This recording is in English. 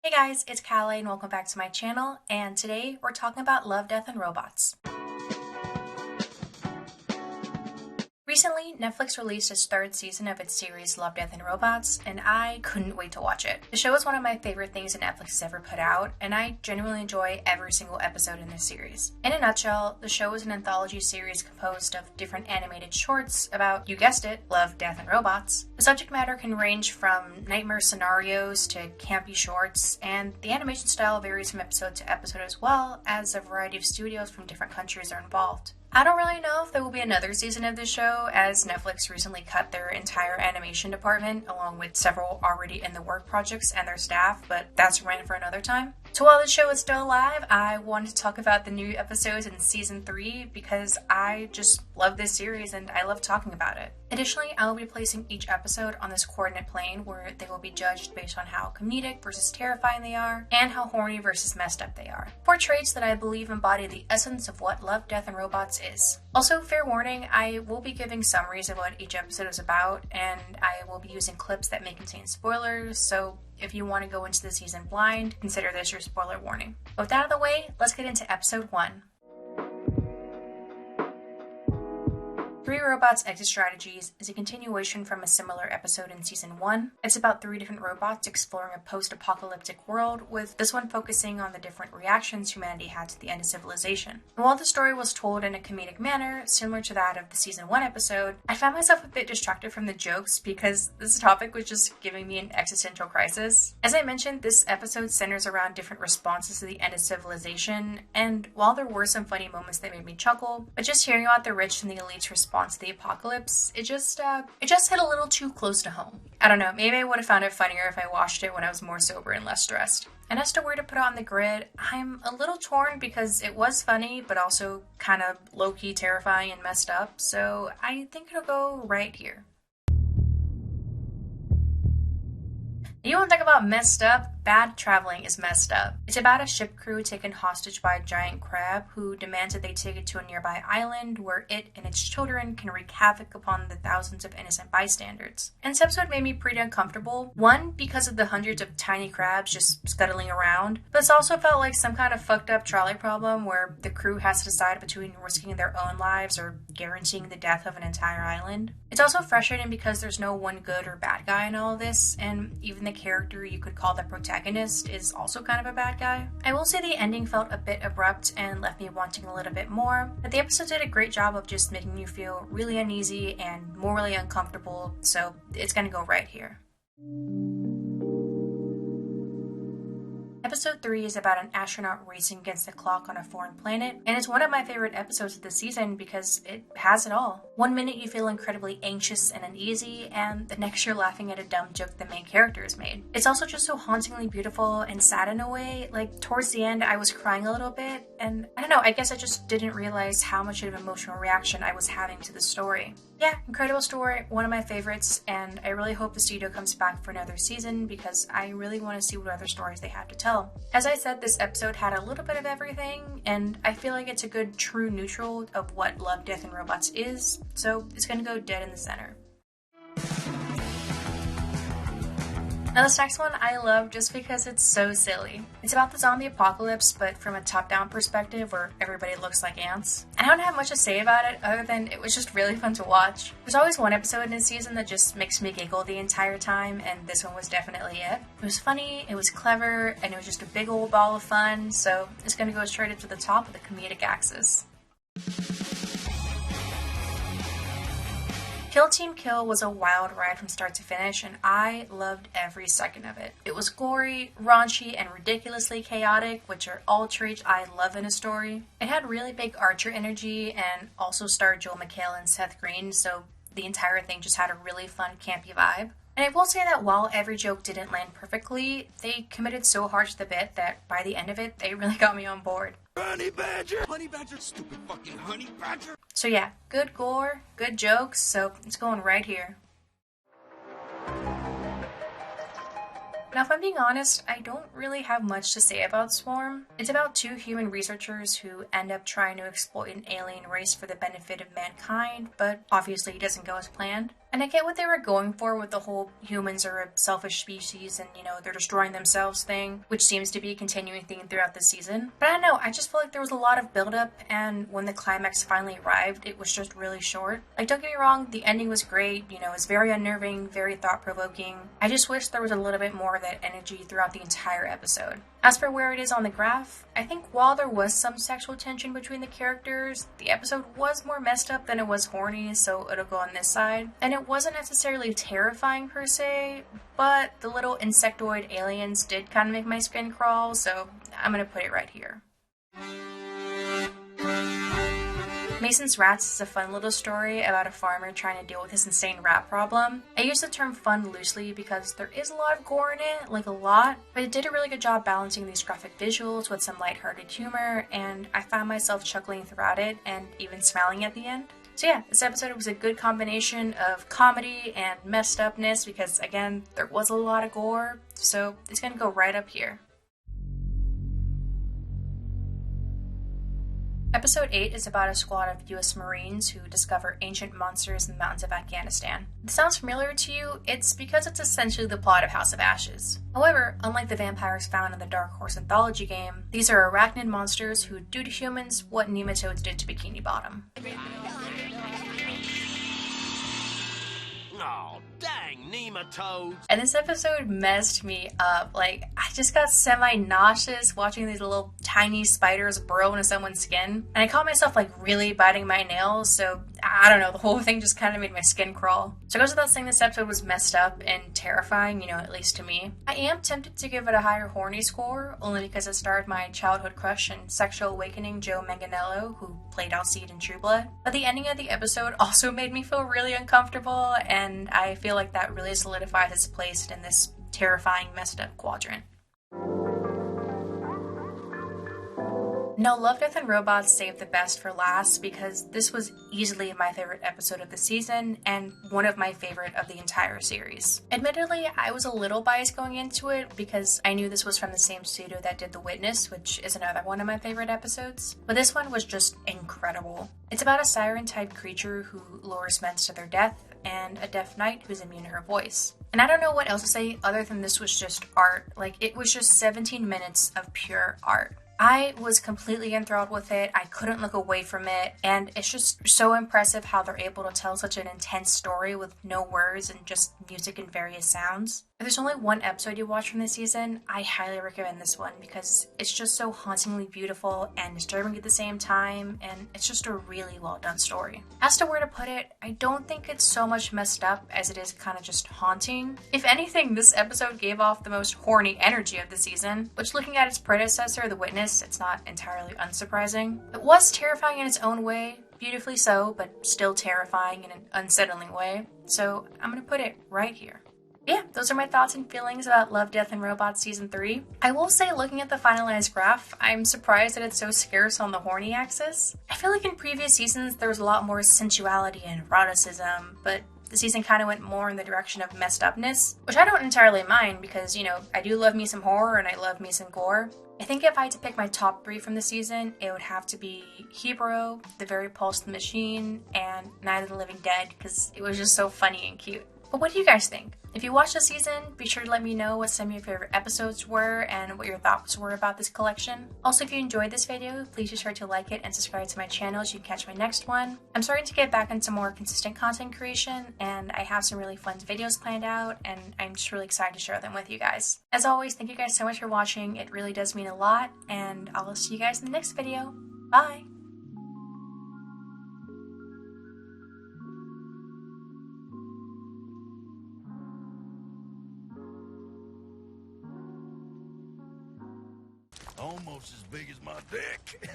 Hey guys, it's Callie and welcome back to my channel, and today we're talking about Love, Death, and Robots. Recently, Netflix released its third season of its series Love, Death, and Robots, and I couldn't wait to watch it. The show is one of my favorite things that Netflix has ever put out, and I genuinely enjoy every single episode in this series. In a nutshell, the show is an anthology series composed of different animated shorts about, you guessed it, love, death, and robots. The subject matter can range from nightmare scenarios to campy shorts, and the animation style varies from episode to episode as well, as a variety of studios from different countries are involved. I don't really know if there will be another season of this show, as Netflix recently cut their entire animation department, along with several already in the work projects and their staff, but that's a rant for another time. So while the show is still alive, I wanted to talk about the new episodes in Season 3 because I just love this series and I love talking about it. Additionally, I will be placing each episode on this coordinate plane where they will be judged based on how comedic versus terrifying they are, and how horny versus messed up they are. 4 traits that I believe embody the essence of what Love, Death, and Robots is. Also, fair warning, I will be giving summaries of what each episode is about, and I will be using clips that may contain spoilers, so if you want to go into the season blind, consider this your spoiler warning. With that out of the way, let's get into episode 1. 3 Robots Exit Strategies is a continuation from a similar episode in Season 1. It's about 3 different robots exploring a post-apocalyptic world, with this one focusing on the different reactions humanity had to the end of civilization. And while the story was told in a comedic manner, similar to that of the Season 1 episode, I found myself a bit distracted from the jokes because this topic was just giving me an existential crisis. As I mentioned, this episode centers around different responses to the end of civilization, and while there were some funny moments that made me chuckle, but just hearing about the rich and the elite's response to the apocalypse, it just hit a little too close to home. I don't know, maybe I would have found it funnier if I watched it when I was more sober and less stressed. And as to where to put it on the grid, I'm a little torn because it was funny, but also kind of low-key terrifying and messed up, so I think it'll go right here. You want to talk about messed up? Bad traveling is messed up. It's about a ship crew taken hostage by a giant crab who demands that they take it to a nearby island where it and its children can wreak havoc upon the thousands of innocent bystanders. And this episode made me pretty uncomfortable. One, because of the hundreds of tiny crabs just scuttling around, but it also felt like some kind of fucked up trolley problem where the crew has to decide between risking their own lives or guaranteeing the death of an entire island. It's also frustrating because there's no one good or bad guy in all of this, and even the character you could call the protagonist is also kind of a bad guy. I will say the ending felt a bit abrupt and left me wanting a little bit more, but the episode did a great job of just making you feel really uneasy and morally uncomfortable, so it's gonna go right here. Episode 3 is about an astronaut racing against the clock on a foreign planet, and it's one of my favorite episodes of the season because it has it all. One minute you feel incredibly anxious and uneasy, and the next you're laughing at a dumb joke the main character has made. It's also just so hauntingly beautiful and sad in a way. Like, towards the end I was crying a little bit, and I don't know, I guess I just didn't realize how much of an emotional reaction I was having to the story. Yeah, incredible story, one of my favorites, and I really hope the studio comes back for another season because I really want to see what other stories they have to tell. As I said, this episode had a little bit of everything, and I feel like it's a good true neutral of what Love, Death, and Robots is, so it's gonna go dead in the center. Now this next one I love just because it's so silly. It's about the zombie apocalypse, but from a top-down perspective where everybody looks like ants. I don't have much to say about it other than it was just really fun to watch. There's always one episode in a season that just makes me giggle the entire time, and this one was definitely it. It was funny, it was clever, and it was just a big old ball of fun, so it's gonna go straight up to the top of the comedic axis. Kill Team Kill was a wild ride from start to finish, and I loved every second of it. It was gory, raunchy, and ridiculously chaotic, which are all traits I love in a story. It had really big Archer energy and also starred Joel McHale and Seth Green, so the entire thing just had a really fun, campy vibe. And I will say that while every joke didn't land perfectly, they committed so hard to the bit that by the end of it, they really got me on board. Honey badger! Honey badger! Stupid fucking honey badger! So yeah, good gore, good jokes, so it's going right here. Now if I'm being honest, I don't really have much to say about Swarm. It's about 2 human researchers who end up trying to exploit an alien race for the benefit of mankind, but obviously it doesn't go as planned. And I get what they were going for with the whole humans are a selfish species and, they're destroying themselves thing, which seems to be a continuing theme throughout the season. But I don't know, I just feel like there was a lot of buildup, and when the climax finally arrived, it was just really short. Like, don't get me wrong, the ending was great, it was very unnerving, very thought-provoking. I just wish there was a little bit more of that energy throughout the entire episode. As for where it is on the graph, I think while there was some sexual tension between the characters, the episode was more messed up than it was horny, so it'll go on this side. And it wasn't necessarily terrifying per se, but the little insectoid aliens did kind of make my skin crawl, so I'm gonna put it right here. Mason's Rats is a fun little story about a farmer trying to deal with his insane rat problem. I use the term fun loosely because there is a lot of gore in it, like a lot, but it did a really good job balancing these graphic visuals with some lighthearted humor, and I found myself chuckling throughout it and even smiling at the end. So yeah, this episode was a good combination of comedy and messed upness because, again, there was a lot of gore, so it's gonna go right up here. Episode 8 is about a squad of US Marines who discover ancient monsters in the mountains of Afghanistan. If this sounds familiar to you, it's because it's essentially the plot of House of Ashes. However, unlike the vampires found in the Dark Horse anthology game, these are arachnid monsters who do to humans what nematodes did to Bikini Bottom. Oh, dang, nematodes. And this episode messed me up. Like, I just got semi-nauseous watching these little tiny spiders burrow into someone's skin. And I caught myself, like, really biting my nails, so I don't know, the whole thing just kind of made my skin crawl. So it goes without saying this episode was messed up and terrifying, at least to me. I am tempted to give it a higher horny score, only because it starred my childhood crush and sexual awakening Joe Manganiello, who played Alcide in True Blood. But the ending of the episode also made me feel really uncomfortable, and I feel like that really solidifies its place in this terrifying, messed up quadrant. No, Love, Death, and Robots saved the best for last because this was easily my favorite episode of the season and one of my favorite of the entire series. Admittedly, I was a little biased going into it because I knew this was from the same studio that did The Witness, which is another one of my favorite episodes. But this one was just incredible. It's about a siren-type creature who lures men to their death and a deaf knight who's immune to her voice. And I don't know what else to say other than this was just art. Like, it was just 17 minutes of pure art. I was completely enthralled with it. I couldn't look away from it, and it's just so impressive how they're able to tell such an intense story with no words and just music and various sounds. If there's only one episode you watch from this season, I highly recommend this one because it's just so hauntingly beautiful and disturbing at the same time, and it's just a really well done story. As to where to put it, I don't think it's so much messed up as it is kind of just haunting. If anything, this episode gave off the most horny energy of the season, which looking at its predecessor, The Witness, it's not entirely unsurprising. It was terrifying in its own way, beautifully so, but still terrifying in an unsettling way, so I'm gonna put it right here. Yeah, those are my thoughts and feelings about Love, Death, and Robots Season 3. I will say, looking at the finalized graph, I'm surprised that it's so scarce on the horny axis. I feel like in previous seasons there was a lot more sensuality and eroticism, but the season kind of went more in the direction of messed upness, which I don't entirely mind because, I do love me some horror and I love me some gore. I think if I had to pick my top 3 from the season, it would have to be Jibaro, The Very Pulse of the Machine, and Night of the Living Dead because it was just so funny and cute. But what do you guys think? If you watched the season, be sure to let me know what some of your favorite episodes were and what your thoughts were about this collection. Also, if you enjoyed this video, please be sure to like it and subscribe to my channel so you can catch my next one. I'm starting to get back into more consistent content creation, and I have some really fun videos planned out, and I'm just really excited to share them with you guys. As always, thank you guys so much for watching. It really does mean a lot, and I'll see you guys in the next video. Bye! Almost as big as my dick.